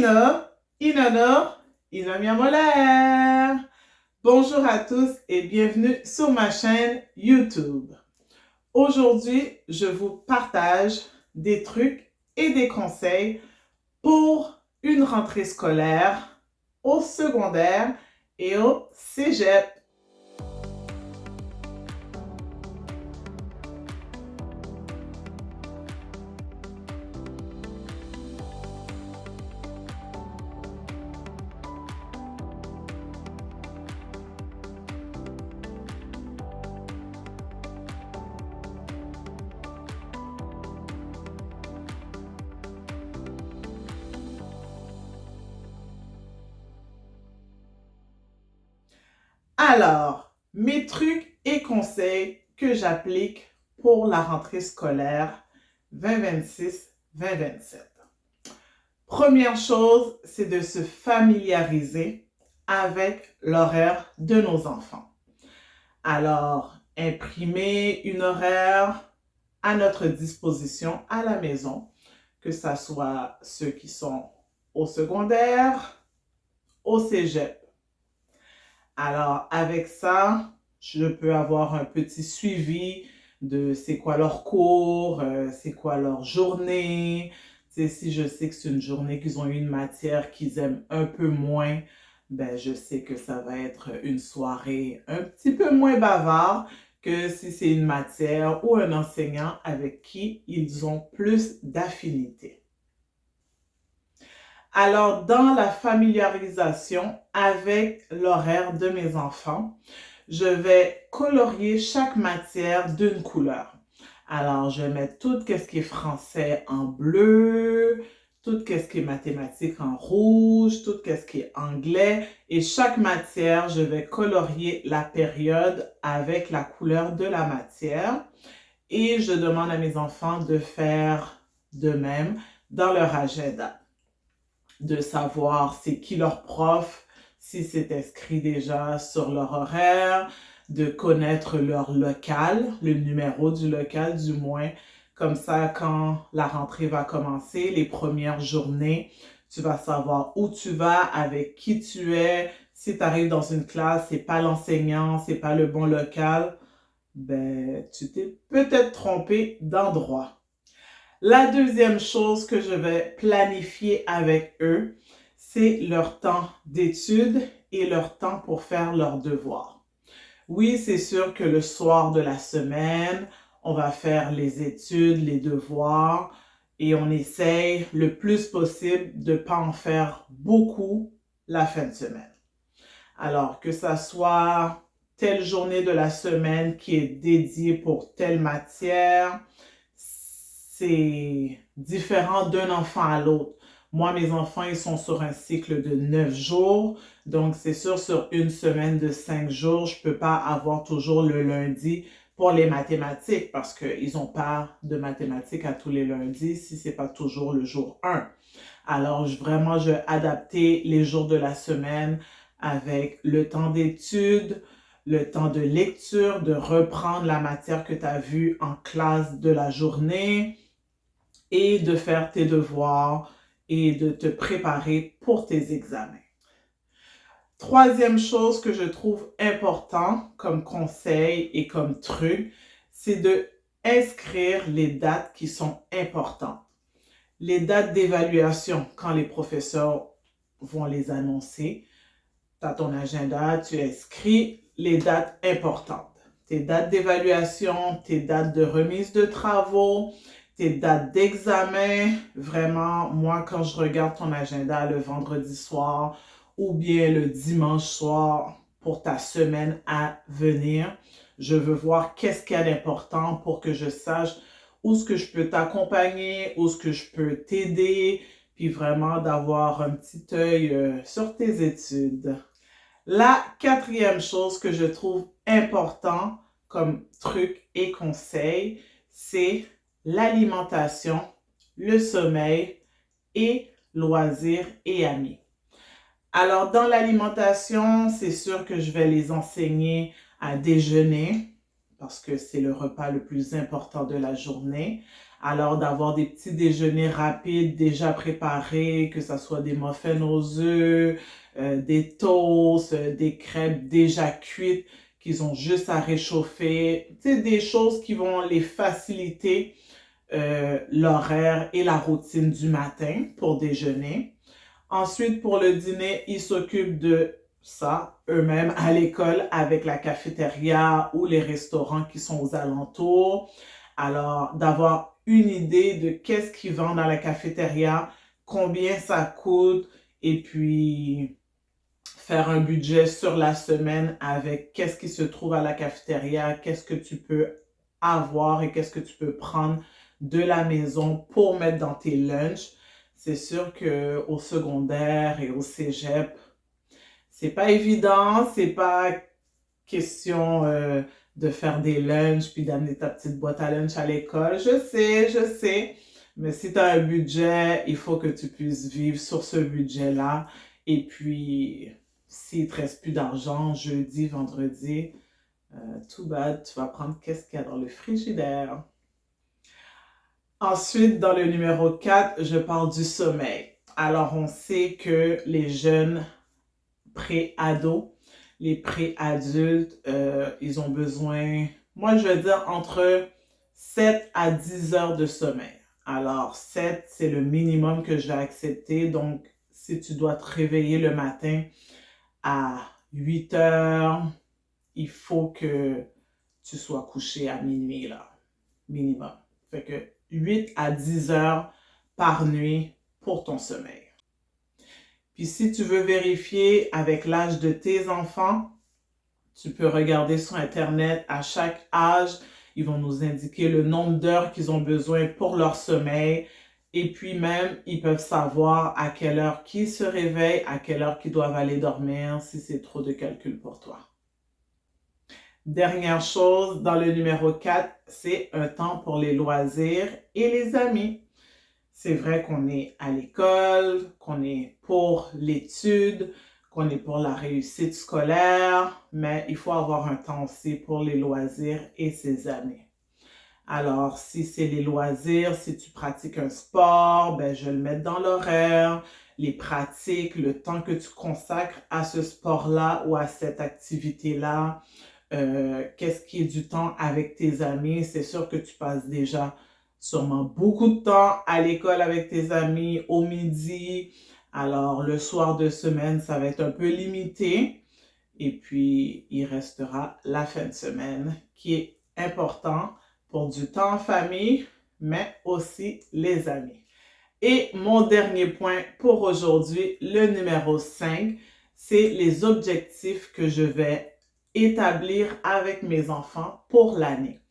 Ino, Inono, Inomiamolaire. Bonjour à tous et bienvenue sur ma chaîne YouTube. Aujourd'hui, je vous partage des trucs et des conseils pour une rentrée scolaire au secondaire et au cégep. Alors, mes trucs et conseils que j'applique pour la rentrée scolaire 2026-2027. Première chose, c'est de se familiariser avec l'horaire de nos enfants. Alors, imprimer une horaire à notre disposition à la maison, que ce soit ceux qui sont au secondaire, au cégep. Alors, avec ça, je peux avoir un petit suivi de c'est quoi leur cours, c'est quoi leur journée. T'sais, si je sais que c'est une journée qu'ils ont eu une matière qu'ils aiment un peu moins, ben je sais que ça va être une soirée un petit peu moins bavard que si c'est une matière ou un enseignant avec qui ils ont plus d'affinité. Alors, dans la familiarisation avec l'horaire de mes enfants, je vais colorier chaque matière d'une couleur. Alors, je vais mettre tout ce qui est français en bleu, tout ce qui est mathématiques en rouge, tout ce qui est anglais. Et chaque matière, je vais colorier la période avec la couleur de la matière. Et je demande à mes enfants de faire de même dans leur agenda, de savoir c'est qui leur prof, si c'est inscrit déjà sur leur horaire, de connaître leur local, le numéro du local du moins. Comme ça, quand la rentrée va commencer, les premières journées, tu vas savoir où tu vas, avec qui tu es. Si tu arrives dans une classe, c'est pas l'enseignant, c'est pas le bon local, ben, tu t'es peut-être trompé d'endroit. La deuxième chose que je vais planifier avec eux, c'est leur temps d'études et leur temps pour faire leurs devoirs. Oui, c'est sûr que le soir de la semaine, on va faire les études, les devoirs et on essaye le plus possible de ne pas en faire beaucoup la fin de semaine. Alors, que ça soit telle journée de la semaine qui est dédiée pour telle matière, c'est différent d'un enfant à l'autre. Moi, mes enfants, ils sont sur un cycle de 9 jours. Donc, c'est sûr, sur une semaine de 5 jours, je ne peux pas avoir toujours le lundi pour les mathématiques parce qu'ils n'ont pas de mathématiques à tous les lundis si ce n'est pas toujours le jour 1. Alors, vraiment, je vais adapter les jours de la semaine avec le temps d'études, le temps de lecture, de reprendre la matière que tu as vue en classe de la journée et de faire tes devoirs et de te préparer pour tes examens. Troisième chose que je trouve important comme conseil et comme truc, c'est de inscrire les dates qui sont importantes. Les dates d'évaluation, quand les professeurs vont les annoncer, tu as ton agenda, tu inscris les dates importantes. Tes dates d'évaluation, tes dates de remise de travaux, tes dates d'examen. Vraiment, moi, quand je regarde ton agenda le vendredi soir ou bien le dimanche soir pour ta semaine à venir, je veux voir qu'est-ce qu'il y a d'important pour que je sache où est-ce que je peux t'accompagner, où est-ce que je peux t'aider, puis vraiment d'avoir un petit œil sur tes études. La quatrième chose que je trouve important comme truc et conseil, c'est l'alimentation, le sommeil et loisirs et amis. Alors, dans l'alimentation, c'est sûr que je vais les enseigner à déjeuner parce que c'est le repas le plus important de la journée. Alors, d'avoir des petits déjeuners rapides déjà préparés, que ce soit des muffins aux œufs, des toasts, des crêpes déjà cuites qu'ils ont juste à réchauffer. Tu sais, des choses qui vont les faciliter l'horaire et la routine du matin pour déjeuner. Ensuite, pour le dîner, ils s'occupent de ça eux-mêmes à l'école avec la cafétéria ou les restaurants qui sont aux alentours. Alors, d'avoir une idée de qu'est-ce qu'ils vendent dans la cafétéria, combien ça coûte, et puis faire un budget sur la semaine avec qu'est-ce qui se trouve à la cafétéria, qu'est-ce que tu peux avoir et qu'est-ce que tu peux prendre de la maison pour mettre dans tes lunchs. C'est sûr qu'au secondaire et au cégep, c'est pas évident, c'est pas question de faire des lunchs puis d'amener ta petite boîte à lunch à l'école. Je sais. Mais si tu as un budget, il faut que tu puisses vivre sur ce budget-là. Et puis, s'il te reste plus d'argent, jeudi, vendredi, too bad, tu vas prendre qu'est-ce qu'il y a dans le frigidaire. Ensuite, dans le numéro 4, je parle du sommeil. Alors, on sait que les jeunes pré-ados, les pré-adultes, ils ont besoin, moi je vais dire entre 7 à 10 heures de sommeil. Alors 7, c'est le minimum que je vais accepter. Donc, si tu dois te réveiller le matin à 8 heures, il faut que tu sois couché à minuit, là, minimum. Fait que 8 à 10 heures par nuit pour ton sommeil. Puis si tu veux vérifier avec l'âge de tes enfants, tu peux regarder sur Internet à chaque âge. Ils vont nous indiquer le nombre d'heures qu'ils ont besoin pour leur sommeil. Et puis même, ils peuvent savoir à quelle heure qu'ils se réveillent, à quelle heure qu'ils doivent aller dormir, si c'est trop de calcul pour toi. Dernière chose, dans le numéro 4, c'est un temps pour les loisirs et les amis. C'est vrai qu'on est à l'école, qu'on est pour l'étude, qu'on est pour la réussite scolaire, mais il faut avoir un temps aussi pour les loisirs et ses amis. Alors, si c'est les loisirs, si tu pratiques un sport, ben, je vais le mettre dans l'horaire. Les pratiques, le temps que tu consacres à ce sport-là ou à cette activité-là, qu'est-ce qui est du temps avec tes amis? C'est sûr que tu passes déjà sûrement beaucoup de temps à l'école avec tes amis au midi. Alors, le soir de semaine, ça va être un peu limité. Et puis, il restera la fin de semaine qui est important pour du temps en famille, mais aussi les amis. Et mon dernier point pour aujourd'hui, le numéro 5, c'est les objectifs que je vais établir avec mes enfants pour l'année.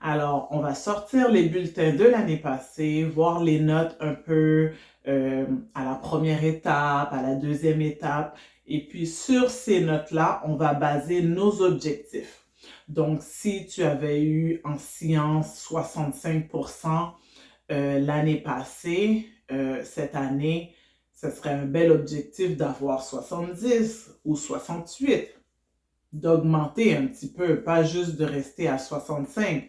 Alors, on va sortir les bulletins de l'année passée, voir les notes un peu à la première étape, à la deuxième étape. Et puis, sur ces notes-là, on va baser nos objectifs. Donc, si tu avais eu en sciences 65% l'année passée, cette année, ce serait un bel objectif d'avoir 70 ou 68, d'augmenter un petit peu, pas juste de rester à 65.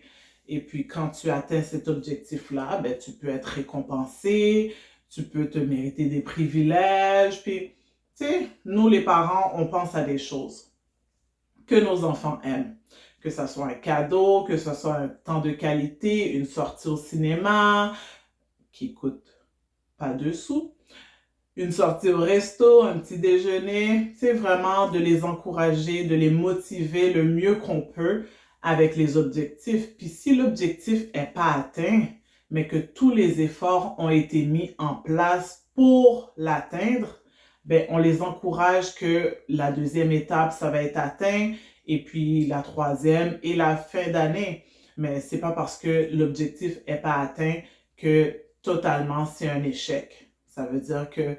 Et puis, quand tu atteins cet objectif-là, ben, tu peux être récompensé, tu peux te mériter des privilèges. Puis, tu sais, nous, les parents, on pense à des choses que nos enfants aiment. Que ce soit un cadeau, que ce soit un temps de qualité, une sortie au cinéma qui coûte pas 2 sous, une sortie au resto, un petit déjeuner. C'est vraiment de les encourager, de les motiver le mieux qu'on peut avec les objectifs. Puis si l'objectif n'est pas atteint, mais que tous les efforts ont été mis en place pour l'atteindre, ben, on les encourage que la deuxième étape, ça va être atteint, et puis la troisième et la fin d'année. Mais c'est pas parce que l'objectif n'est pas atteint que totalement c'est un échec. Ça veut dire que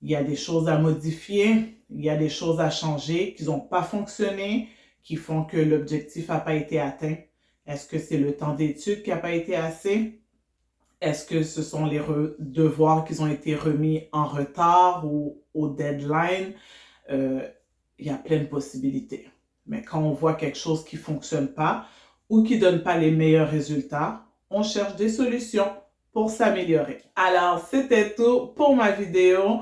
il y a des choses à modifier, il y a des choses à changer qui n'ont pas fonctionné, qui font que l'objectif n'a pas été atteint. Est-ce que c'est le temps d'étude qui n'a pas été assez? Est-ce que ce sont les devoirs qui ont été remis en retard ou au deadline? Il y a plein de possibilités. Mais quand on voit quelque chose qui ne fonctionne pas ou qui ne donne pas les meilleurs résultats, on cherche des solutions. pour s'améliorer. Alors, c'était tout pour ma vidéo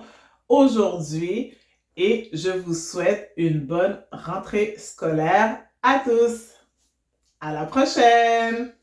aujourd'hui et je vous souhaite une bonne rentrée scolaire à tous. À la prochaine!